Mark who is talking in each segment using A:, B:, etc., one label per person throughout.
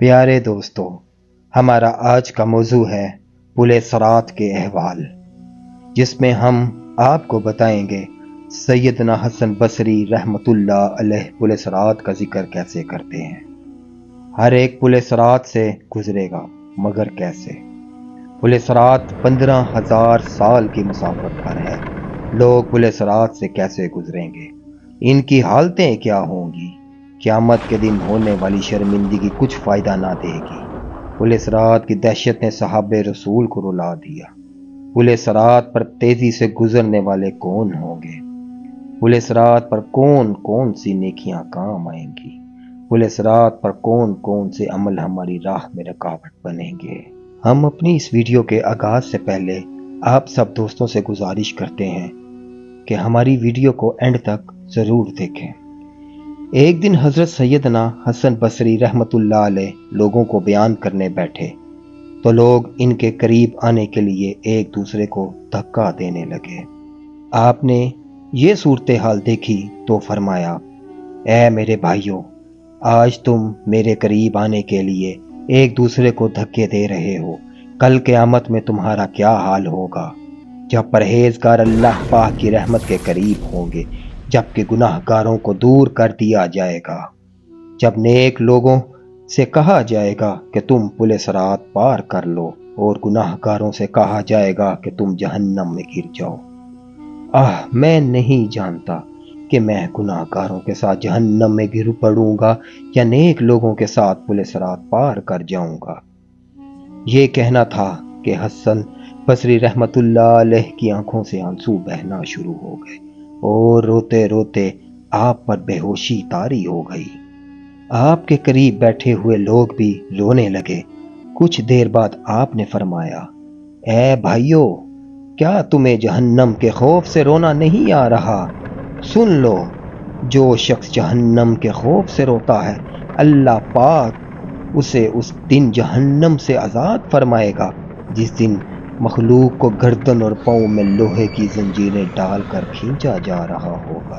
A: प्यारे दोस्तों, हमारा आज का मौजू है पुल सरात के अहवाल, जिसमें हम आपको बताएंगे सैयदना हसन बसरी रहमतुल्लाह अलैह पुल सरात का जिक्र कैसे करते हैं। हर एक पुल सरात से गुजरेगा, मगर कैसे? पुल सरात 15,000 साल की मुसाफत पर है। लोग पुल सरात से कैसे गुजरेंगे? इनकी हालतें क्या होंगी? क़यामत के दिन होने वाली शर्मिंदगी कुछ फ़ायदा ना देगी। पुल सरात की दहशत ने सहाबे रसूल को रुला दिया। पुल सरात पर तेज़ी से गुजरने वाले कौन होंगे? पुल सरात पर कौन कौन सी नेकियां काम आएंगी? पुल सरात पर कौन कौन से अमल हमारी राह में रुकावट बनेंगे? हम अपनी इस वीडियो के आगाज़ से पहले आप सब दोस्तों से गुजारिश करते हैं कि हमारी वीडियो को एंड तक ज़रूर देखें। एक दिन हज़रत सैयदना हसन बसरी रहमतुल्लाह अलैह लोगों को बयान करने बैठे तो लोग इनके करीब आने के लिए एक दूसरे को धक्का देने लगे। आपने ये सूरत हाल देखी तो फरमाया, ऐ मेरे भाइयों, आज तुम मेरे करीब आने के लिए एक दूसरे को धक्के दे रहे हो। कल क़यामत में तुम्हारा क्या हाल होगा, जब परहेजगार अल्लाह पाक की रहमत के करीब होंगे, जबकि गुनाहगारों को दूर कर दिया जाएगा। जब नेक लोगों से कहा जाएगा कि तुम पुल सरात पार कर लो, और गुनाहगारों से कहा जाएगा कि तुम जहन्नम में गिर जाओ। मैं नहीं जानता कि मैं गुनाहगारों के साथ जहन्नम में गिर पड़ूंगा या नेक लोगों के साथ पुल सरात पार कर जाऊंगा। ये कहना था कि हसन बसरी रहमतुल्लाह अलैह की आंखों से आंसू बहना शुरू हो गए और रोते रोते आप पर बेहोशी तारी हो गई। आपके करीब बैठे हुए लोग भी रोने लगे। कुछ देर बाद आपने फरमाया, ऐ भाइयों, क्या तुम्हें जहन्नम के खौफ से रोना नहीं आ रहा? सुन लो, जो शख्स जहन्नम के खौफ से रोता है, अल्लाह पाक उसे उस दिन जहन्नम से आज़ाद फरमाएगा, जिस दिन मखलूक को गर्दन और पाँव में लोहे की जंजीरें डालकर खींचा जा रहा होगा।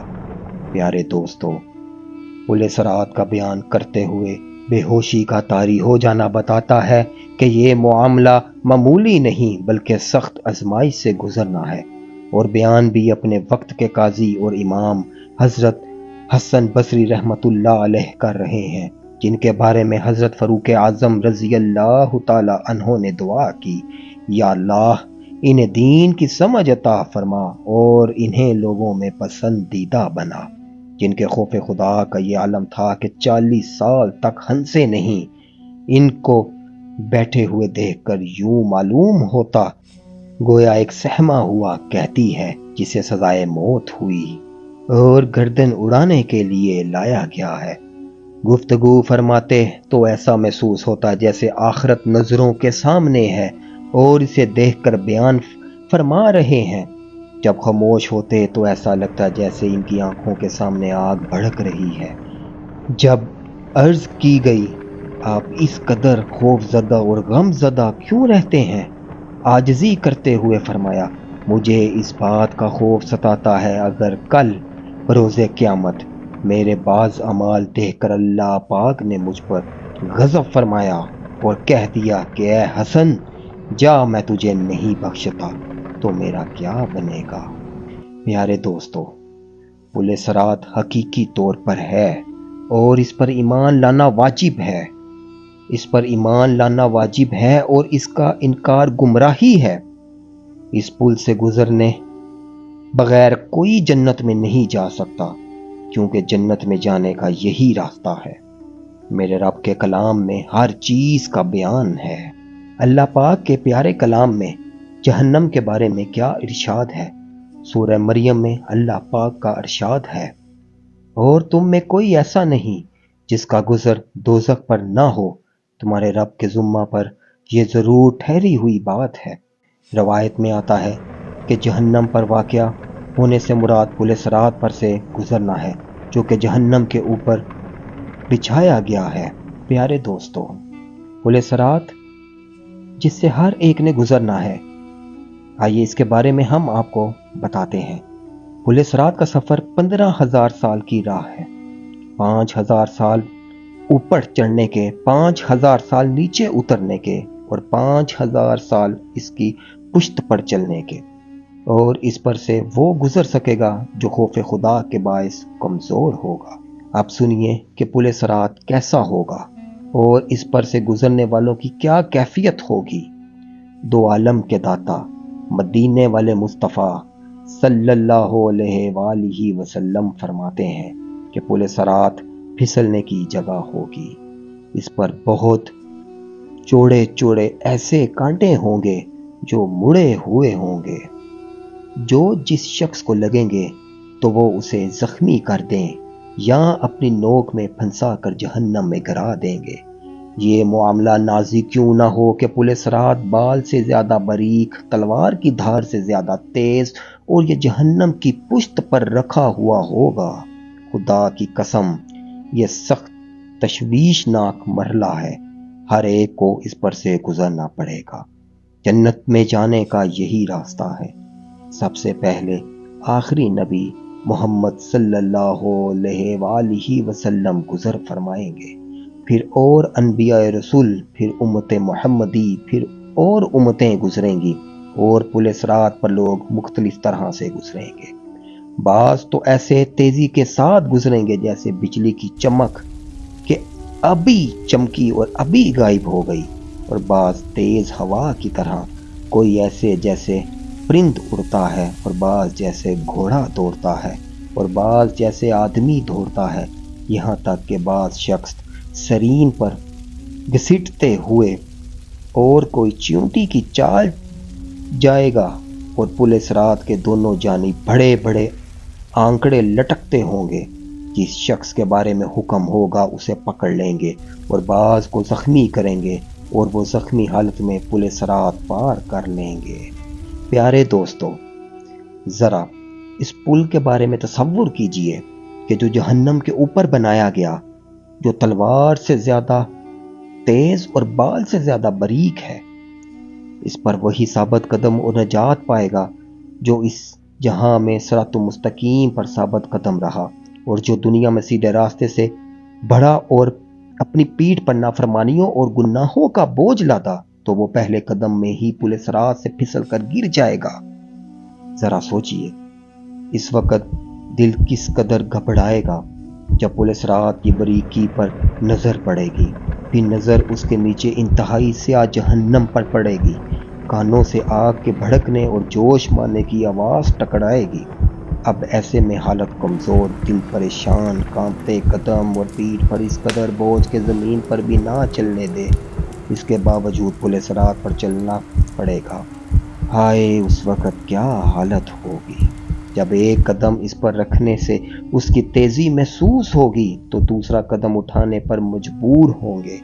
A: प्यारे दोस्तों, पुल सरात का बयान करते हुए बेहोशी का तारी हो जाना बताता है कि ये मामला मामूली नहीं बल्कि सख्त आजमाइश से गुजरना है। और बयान भी अपने वक्त के काजी और इमाम हज़रत हसन बसरी रहमतुल्लाह अलैह कर रहे हैं, जिनके बारे में हज़रत फ़ारूक आज़म रज़ी अल्लाह ताला अन्हो ने दुआ की, या अल्लाह, इन्हें दीन की समझ अता फरमा और इन्हें लोगों में पसंदीदा बना। जिनके खौफ खुदा का ये आलम था कि 40 साल तक हंसे नहीं। इनको बैठे हुए देखकर यूं मालूम होता गोया एक सहमा हुआ कहती है जिसे सजाए मौत हुई और गर्दन उड़ाने के लिए लाया गया है। गुफ्तगू फरमाते तो ऐसा महसूस होता जैसे आखिरत नजरों के सामने है और इसे देखकर बयान फरमा रहे हैं। जब खामोश होते तो ऐसा लगता जैसे इनकी आंखों के सामने आग भड़क रही है। जब अर्ज की गई, आप इस कदर खौफजदा और गमजदा क्यों रहते हैं? आजिज़ी करते हुए फरमाया, मुझे इस बात का खौफ सताता है अगर कल रोज़े क़यामत मेरे बाज़ अमाल देखकर अल्लाह पाक ने मुझ पर गज़ब फरमाया और कह दिया कि ऐ हसन, जा, मैं तुझे नहीं बख्शता, तो मेरा क्या बनेगा? प्यारे दोस्तों, पुल सरात हकीकी तौर पर है और इस पर ईमान लाना वाजिब है। इस पर ईमान लाना वाजिब है और इसका इनकार गुमराही है। इस पुल से गुजरने बगैर कोई जन्नत में नहीं जा सकता, क्योंकि जन्नत में जाने का यही रास्ता है। मेरे रब के कलाम में हर चीज़ का बयान है। अल्लाह पाक के प्यारे कलाम में जहन्नम के बारे में क्या इरशाद है? सूरह मरियम में अल्लाह पाक का इरशाद है, और तुम में कोई ऐसा नहीं जिसका गुजर दोज़ख पर ना हो, तुम्हारे रब के ज़ुम्मा पर यह ज़रूर ठहरी हुई बात है। रवायत में आता है कि जहन्नम पर वाक़या होने से मुराद पुल सरात पर से गुजरना है, जो कि जहन्नम के ऊपर बिछाया गया है। प्यारे दोस्तों, पुल सरात जिससे हर एक ने गुजरना है, आइए इसके बारे में हम आपको बताते हैं। पुल सरात का सफ़र 15,000 साल की राह है। 5,000 साल اوپر چڑھنے کے، 5000 سال نیچے اترنے کے، اور 5000 سال اس کی پشت پر چلنے کے، اور اس پر سے وہ گزر سکے گا جو خوف خدا کے باعث کمزور ہوگا۔ آپ سنیے کہ پل صراط کیسا ہوگا اور اس پر سے گزرنے والوں کی کیا کیفیت ہوگی۔ دو عالم کے داتا مدینے والے مصطفیٰ صلی اللہ علیہ وآلہ وسلم فرماتے ہیں کہ پل صراط پھسلنے کی جگہ ہوگی۔ اس پر بہت چوڑے چوڑے ایسے کانٹے ہوں گے جو مڑے ہوئے ہوں گے، جو جس شخص کو لگیں گے تو وہ اسے زخمی کر دیں یا اپنی نوک میں پھنسا کر جہنم میں گرا دیں گے۔ یہ معاملہ نازی کیوں نہ ہو کہ پل صراط بال سے زیادہ باریک، تلوار کی دھار سے زیادہ تیز اور یہ جہنم کی پشت پر رکھا ہوا ہوگا۔ خدا کی قسم، یہ سخت تشویشناک مرحلہ ہے، ہر ایک کو اس پر سے گزرنا پڑے گا۔ جنت میں جانے کا یہی راستہ ہے۔ سب سے پہلے آخری نبی محمد صلی اللہ علیہ وآلہ وسلم گزر فرمائیں گے، پھر اور انبیاء رسول، پھر امت محمدی، پھر اور امتیں گزریں گی، اور پل صراط پر لوگ مختلف طرح سے گزریں گے۔ بعض تو ایسے تیزی کے ساتھ گزریں گے جیسے بجلی کی چمک کہ ابھی چمکی اور ابھی غائب ہو گئی، اور بعض تیز ہوا کی طرح، کوئی ایسے جیسے پرند اڑتا ہے، اور بعض جیسے گھوڑا دوڑتا ہے، اور بعض جیسے آدمی دوڑتا ہے، یہاں تک کہ بعض شخص سرین پر گھسیٹتے ہوئے اور کوئی چیونٹی کی چال جائے گا، اور پل صراط کے دونوں جانب بڑے بڑے آنکڑے لٹکتے ہوں گے۔ جس شخص کے بارے میں حکم ہوگا اسے پکڑ لیں گے اور بعض کو زخمی کریں گے، اور وہ زخمی حالت میں پل صراط پار کر لیں گے۔ پیارے دوستو، ذرا اس پل کے بارے میں تصور کیجئے کہ جو جہنم کے اوپر بنایا گیا، جو تلوار سے زیادہ تیز اور بال سے زیادہ باریک ہے، اس پر وہی ثابت قدم اور نجات پائے گا جو اس جہاں میں صراط مستقیم پر ثابت قدم رہا، اور جو دنیا میں سیدھے راستے سے بڑھا اور اپنی پیٹھ پر نافرمانیوں اور گناہوں کا بوجھ لادا، تو وہ پہلے قدم میں ہی پل صراط سے پھسل کر گر جائے گا۔ ذرا سوچئے، اس وقت دل کس قدر گھبرائے گا جب پل صراط کی باریکی پر نظر پڑے گی، پھر نظر اس کے نیچے انتہائی سیاہ جہنم پر پڑے گی، کانوں سے آگ کے بھڑکنے اور جوش مارنے کی آواز ٹکرائے گی۔ اب ایسے میں حالت کمزور، دل پریشان، کانپتے قدم اور پیٹھ پر اس قدر بوجھ کے زمین پر بھی نہ چلنے دے، اس کے باوجود پل صراط پر چلنا پڑے گا۔ ہائے، اس وقت کیا حالت ہوگی جب ایک قدم اس پر رکھنے سے اس کی تیزی محسوس ہوگی تو دوسرا قدم اٹھانے پر مجبور ہوں گے۔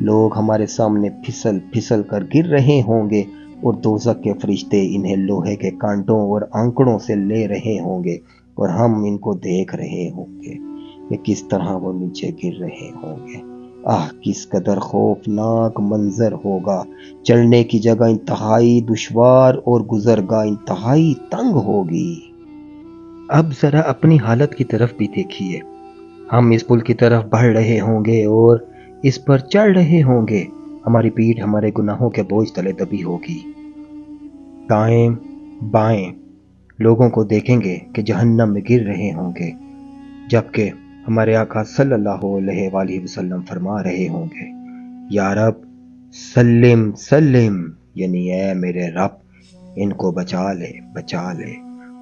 A: لوگ ہمارے سامنے پھسل پھسل کر گر رہے ہوں گے، اور دوزخ کے فرشتے انہیں لوہے کے کانٹوں اور آنکڑوں سے لے رہے ہوں گے، اور ہم ان کو دیکھ رہے ہوں گے کہ کس طرح وہ نیچے گر رہے ہوں گے۔ کس قدر خوفناک منظر ہوگا۔ چلنے کی جگہ انتہائی دشوار اور گزرگاہ انتہائی تنگ ہوگی۔ اب ذرا اپنی حالت کی طرف بھی دیکھیے۔ ہم اس پل کی طرف بڑھ رہے ہوں گے اور اس پر چڑھ رہے ہوں گے، ہماری پیٹھ ہمارے گناہوں کے بوجھ تلے دبی ہوگی۔ دائیں بائیں لوگوں کو دیکھیں گے کہ جہنم میں گر رہے ہوں گے، جبکہ ہمارے آقا صلی اللہ علیہ وآلہ وسلم فرما رہے ہوں گے، یا رب سلم سلم، یعنی اے میرے رب ان کو بچا لے بچا لے۔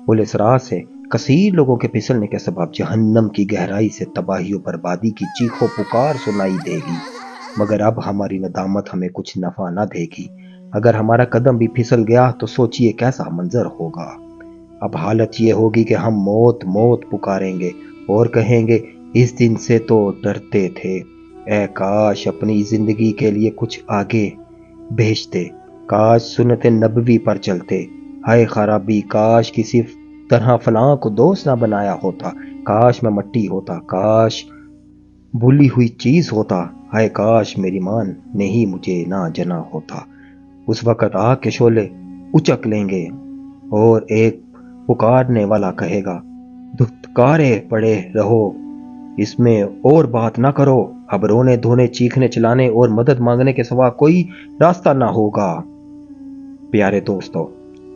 A: پل صراط سے کثیر لوگوں کے پھسلنے کے سبب جہنم کی گہرائی سے تباہی و بربادی کی چیخ و پکار سنائی دے گی، مگر اب ہماری ندامت ہمیں کچھ نفع نہ دے گی۔ اگر ہمارا قدم بھی پھسل گیا تو سوچئے کیسا منظر ہوگا۔ اب حالت یہ ہوگی کہ ہم موت موت پکاریں گے اور کہیں گے، اس دن سے تو ڈرتے تھے، اے کاش اپنی زندگی کے لیے کچھ آگے بھیجتے، کاش سنت نبوی پر چلتے، ہائے خرابی، کاش کسی طرح فلاں کو دوست نہ بنایا ہوتا، کاش میں مٹی ہوتا، کاش بھولی ہوئی چیز ہوتا، ہائے کاش میری ماں نے ہی مجھے نہ جنا ہوتا۔ اس وقت آگ کے شعلے اچک لیں گے اور ایک پکارنے والا کہے گا، دھتکارے پڑے رہو، اس میں اور بات نہ کرو، अब रोने धोने, चीखने चिल्लाने और मदद मांगने के सिवा कोई रास्ता ना होगा। प्यारे दोस्तों,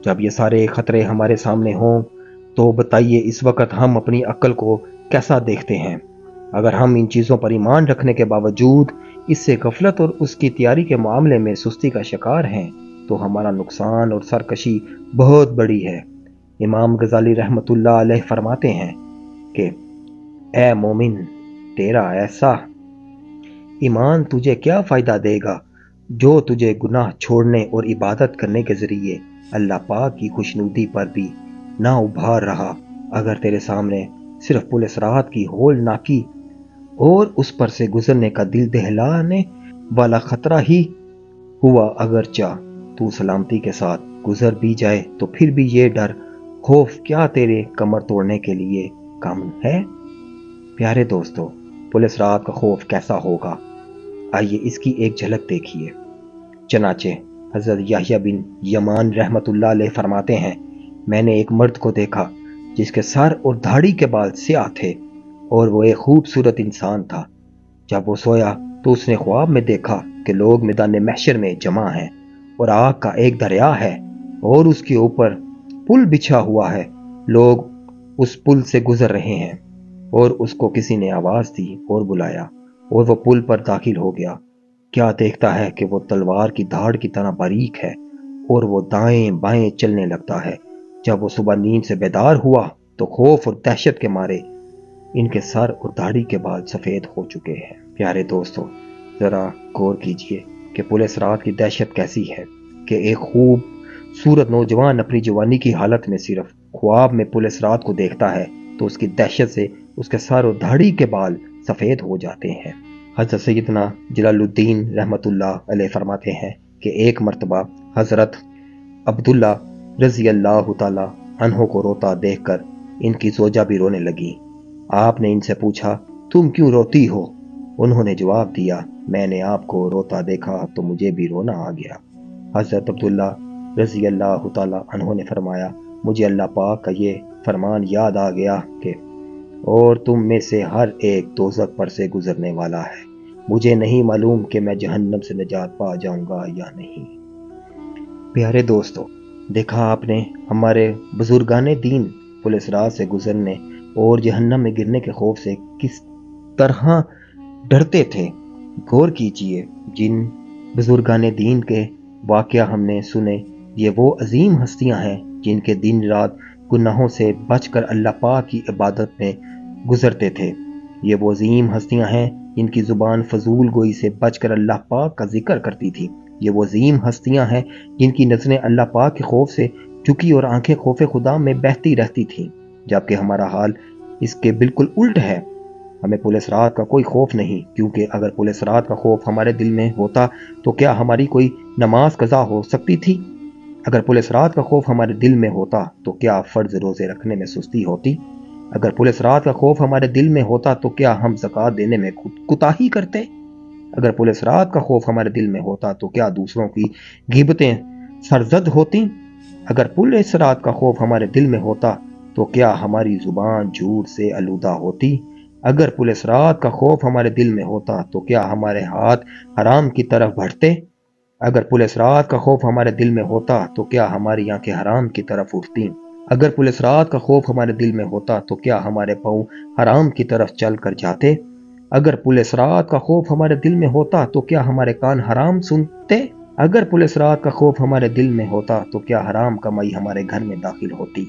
A: जब ये सारे खतरे हमारे सामने हों तो बताइए इस वक्त हम अपनी अक्ल को कैसा देखते हैं? अगर हम इन चीज़ों पर ईमान रखने के बावजूद इससे गफलत और उसकी तैयारी के मामले में सुस्ती का शिकार हैं तो हमारा नुकसान और सरकशी बहुत बड़ी है। इमाम गजाली रहमतुल्लाह अलैह फरमाते हैं कि ए मोमिन, तेरा ऐसा ईमान तुझे क्या फ़ायदा देगा जो तुझे गुनाह छोड़ने और इबादत करने के ज़रिए अल्लाह पाक की खुशनुदी पर भी ना उभार रहा, अगर तेरे सामने सिर्फ पुलिस राहत की होल नाकी और उस पर से गुजरने का दिल दहलाने वाला खतरा ही हुआ। अगर चाह तू सलामती के साथ गुजर भी जाए तो फिर भी ये डर खौफ क्या तेरे कमर तोड़ने के लिए कम है? प्यारे दोस्तों, पुलिस राहत का खौफ कैसा होगा, आइए इसकी एक झलक देखिए। चनाचे हजरत याह्या बिन यमान रहमतुल्लाह अलैह फरमाते हैं, मैंने एक मर्द को देखा जिसके सर और दाढ़ी के बाल स्याह थे और वो एक खूबसूरत इंसान था। जब वो सोया तो उसने ख्वाब में देखा कि लोग मैदान महशर में जमा हैं और आग का एक दरिया है और उसके ऊपर पुल बिछा हुआ है। लोग उस पुल से गुजर रहे हैं और उसको किसी ने आवाज़ दी और बुलाया और वो पुल पर दाखिल हो गया। क्या देखता है कि वो तलवार की धाड़ की तरह बारीक है और वो दाएं बाएं चलने लगता है। जब वो सुबह नींद से बेदार हुआ तो खौफ और दहशत के मारे इनके सर और दाढ़ी के बाल सफ़ेद हो चुके हैं। प्यारे दोस्तों, ज़रा गौर कीजिए कि पुलिस रात की दहशत कैसी है कि एक खूबसूरत नौजवान अपनी जवानी की हालत में सिर्फ ख्वाब में पुलिस रात को देखता है तो उसकी दहशत से उसके सर और दाढ़ी के बाल सफ़ेद हो जाते हैं। हज़रत सैयदना जलालुद्दीन रहमतुल्लाह अलैह फरमाते हैं कि एक मर्तबा हज़रत अब्दुल्ला रज़ी अल्लाह ताला अन्हो को रोता देखकर इनकी ज़ोजा भी रोने लगी। आपने इनसे पूछा, तुम क्यों रोती हो? उन्होंने जवाब दिया, मैंने आपको रोता देखा तो मुझे भी रोना आ गया। हज़रत अब्दुल्ला रज़ी अल्लाह ताला अन्हो ने फरमाया, मुझे अल्लाह पाक का ये फरमान याद आ गया कि और तुम में से हर एक दोज़ख पर से गुजरने वाला है। मुझे नहीं मालूम कि मैं जहन्नम से निजात पा जाऊंगा या नहीं। प्यारे दोस्तों, देखा आपने हमारे बुजुर्गाने दीन पुलिस रात से गुजरने और जहन्नम में गिरने के खौफ से किस तरह डरते थे। गौर कीजिए, जिन बुजुर्गाने दीन के वाक़या हमने सुने, ये वो अजीम हस्तियां हैं जिनके दिन रात गुनाहों से बचकर अल्लाह पाक की इबादत में गुजरते थे। ये वो अजीम हस्तियां हैं जिनकी ज़ुबान फजूल गोई से बचकर अल्लाह पाक का जिक्र करती थी। ये वो अजीम हस्तियां हैं जिनकी नज़रें अल्लाह पाक के खौफ से झुकी और आंखें खौफ खुदा में बहती रहती थीं, जबकि हमारा हाल इसके बिल्कुल उल्ट है। हमें पुलिस रात का कोई खौफ नहीं, क्योंकि अगर पुलिस रात का खौफ हमारे दिल में होता तो क्या हमारी कोई नमाज कज़ा हो सकती थी? अगर पुलिस रात का खौफ हमारे दिल में होता तो क्या फ़र्ज रोज़े रखने में सुस्ती होती? अगर पुलिस रात का खौफ हमारे दिल में होता तो क्या हम ज़कात देने में कुताही करते? अगर पुलिस रात का खौफ हमारे दिल में होता तो क्या दूसरों की गिबतें सरजद होती? अगर पुलिस रात का खौफ हमारे दिल में होता तो क्या हमारी ज़ुबान झूठ से आलूदा होती? अगर पुलिस रात का खौफ हमारे दिल में होता तो क्या हमारे हाथ हराम की तरफ बढ़ते? अगर पुलिस रात का खौफ हमारे दिल में होता तो क्या हमारी आंखें हराम की तरफ उठती? अगर पुलिस रात का खौफ हमारे दिल में होता तो क्या हमारे पाँव हराम की तरफ चल कर जाते? अगर पुलिस रात का खौफ हमारे दिल में होता तो क्या हमारे कान हराम सुनते? अगर पुलिस रात का खौफ हमारे दिल में होता तो क्या हराम कमाई हमारे घर में दाखिल होती?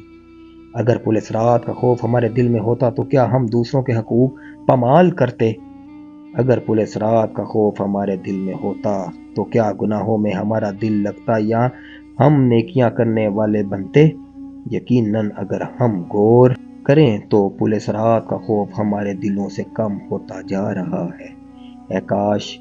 A: अगर पुलिस रात का खौफ हमारे दिल में होता तो क्या हम दूसरों के हकूक पामाल करते? अगर पुलिस रात का खौफ हमारे दिल में होता तो क्या गुनाहों में हमारा दिल लगता या हम नेकियां करने वाले बनते? यकीनन अगर हम गौर करें तो पुलिस रात का खौफ हमारे दिलों से कम होता जा रहा है। ऐ काश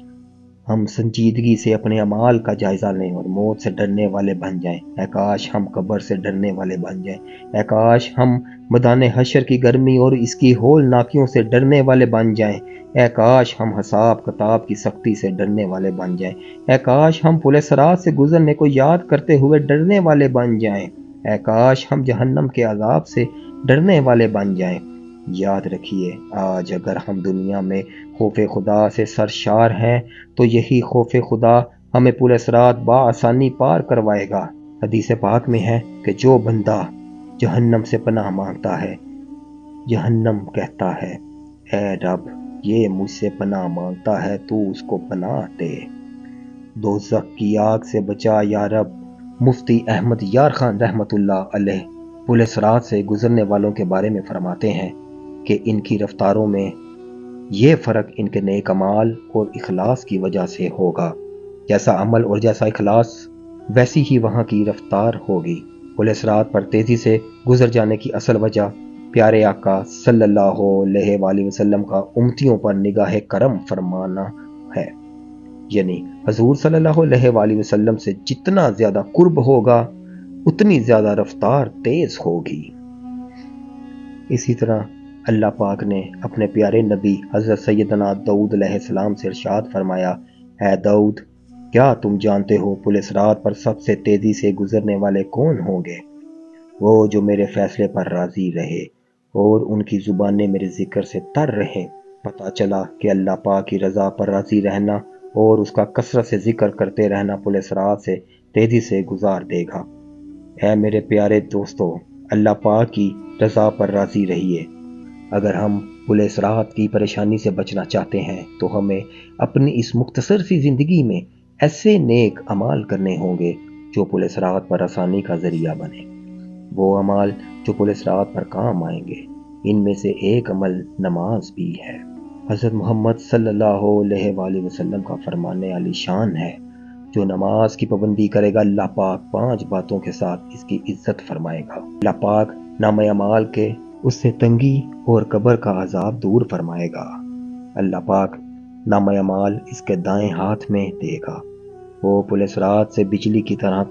A: हम संजीदगी से अपने अमाल का जायजा लें और मौत से डरने वाले बन जाएं। ऐ काश हम कब्र से डरने वाले बन जाएं। ऐ काश हम मैदान हशर की गर्मी और इसकी होलनाकियों से डरने वाले बन जाएं। ऐ काश हम हिसाब किताब की सख्ती से डरने वाले बन जाएं। ऐ काश हम पुलिस रात से गुजरने को याद करते हुए डरने वाले बन जाएं। ऐ काश हम जहन्नम के अजाब से डरने वाले बन जाएं। یاد رکھیے، آج اگر ہم دنیا میں خوف خدا سے سرشار ہیں تو یہی خوف خدا ہمیں پل صراط بآسانی پار کروائے گا۔ حدیث پاک میں ہے کہ جو بندہ جہنم سے پناہ مانگتا ہے، جہنم کہتا ہے اے رب یہ مجھ سے پناہ مانگتا ہے تو اس کو پناہ دے، دوزخ کی آگ سے بچا یا رب۔ مفتی احمد یار خان رحمۃ اللہ علیہ پل صراط سے گزرنے والوں کے بارے میں فرماتے ہیں کہ ان کی رفتاروں میں یہ فرق ان کے نیک اعمال اور اخلاص کی وجہ سے ہوگا۔ جیسا عمل اور جیسا اخلاص ویسی ہی وہاں کی رفتار ہوگی۔ پل صراط پر تیزی سے گزر جانے کی اصل وجہ پیارے آقا صلی اللہ علیہ وآلہ وسلم کا امتیوں پر نگاہ کرم فرمانا ہے، یعنی حضور صلی اللہ علیہ وآلہ وسلم سے جتنا زیادہ قرب ہوگا اتنی زیادہ رفتار تیز ہوگی۔ اسی طرح اللہ پاک نے اپنے پیارے نبی حضرت سیدنا داؤد علیہ السلام سے ارشاد فرمایا، اے داؤد کیا تم جانتے ہو پل صراط پر سب سے تیزی سے گزرنے والے کون ہوں گے؟ وہ جو میرے فیصلے پر راضی رہے اور ان کی زبانیں میرے ذکر سے تر رہیں۔ پتہ چلا کہ اللہ پاک کی رضا پر راضی رہنا اور اس کا کثرت سے ذکر کرتے رہنا پل صراط سے تیزی سے گزار دے گا۔ اے میرے پیارے دوستو، اللہ پاک کی رضا پر راضی رہیے۔ اگر ہم پل صراط کی پریشانی سے بچنا چاہتے ہیں تو ہمیں اپنی اس مختصر سی زندگی میں ایسے نیک اعمال کرنے ہوں گے جو پل صراط پر آسانی کا ذریعہ بنے، وہ اعمال جو پل صراط پر کام آئیں گے۔ ان میں سے ایک عمل نماز بھی ہے۔ حضرت محمد صلی اللہ علیہ وآلہ وسلم کا فرمان عالی شان ہے، جو نماز کی پابندی کرے گا اللہ پاک 5 باتوں کے ساتھ اس کی عزت فرمائے گا۔ اللہ پاک نامہ اعمال کے اس سے تنگی اور قبر کا عذاب دور فرمائے گا۔ اللہ پاک نامہ اعمال اس کے دائیں ہاتھ میں دے گا۔ وہ پل صراط سے بجلی کی طرح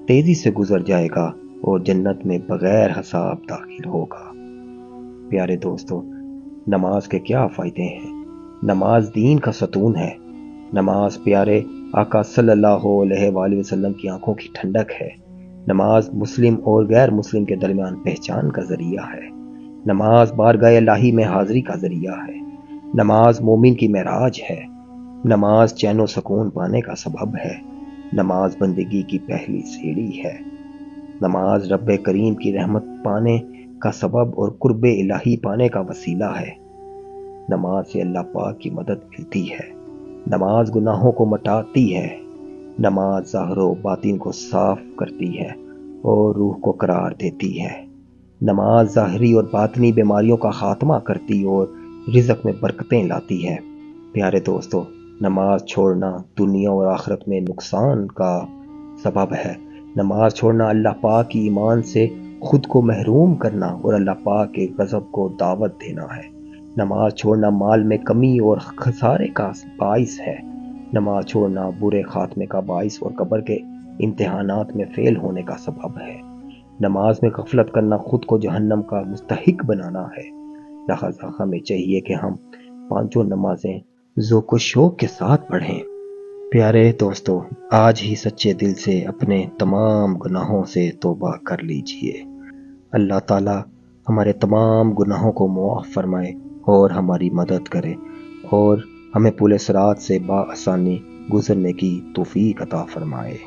A: تیزی سے گزر جائے گا اور جنت میں بغیر حساب داخل ہوگا۔ پیارے دوستو، نماز کے کیا فائدے ہیں؟ نماز دین کا ستون ہے۔ نماز پیارے آقا صلی اللہ علیہ وآلہ وسلم کی آنکھوں کی ٹھنڈک ہے۔ نماز مسلم اور غیر مسلم کے درمیان پہچان کا ذریعہ ہے۔ نماز بارگاہ الہی میں حاضری کا ذریعہ ہے۔ نماز مومن کی معراج ہے۔ نماز چین و سکون پانے کا سبب ہے۔ نماز بندگی کی پہلی سیڑھی ہے۔ نماز رب کریم کی رحمت پانے کا سبب اور قرب الہی پانے کا وسیلہ ہے۔ نماز سے اللہ پاک کی مدد ملتی ہے۔ نماز گناہوں کو مٹاتی ہے۔ نماز ظاہر و باطن کو صاف کرتی ہے اور روح کو قرار دیتی ہے۔ نماز ظاہری اور باطنی بیماریوں کا خاتمہ کرتی اور رزق میں برکتیں لاتی ہے۔ پیارے دوستو، نماز چھوڑنا دنیا اور آخرت میں نقصان کا سبب ہے۔ نماز چھوڑنا اللہ پاک کی ایمان سے خود کو محروم کرنا اور اللہ پاک کے غضب کو دعوت دینا ہے۔ نماز چھوڑنا مال میں کمی اور خسارے کا باعث ہے۔ نماز چھوڑنا برے خاتمے کا باعث اور قبر کے امتحانات میں فیل ہونے کا سبب ہے۔ نماز میں غفلت کرنا خود کو جہنم کا مستحق بنانا ہے۔ لہذا ہمیں چاہیے کہ ہم 5 نمازیں ذوق و شوق کے ساتھ پڑھیں۔ پیارے دوستو، آج ہی سچے دل سے اپنے تمام گناہوں سے توبہ کر لیجئے۔ اللہ تعالی ہمارے تمام گناہوں کو معاف فرمائے اور ہماری مدد کرے اور ہمیں پل صراط سے بآسانی گزرنے کی توفیق عطا فرمائے۔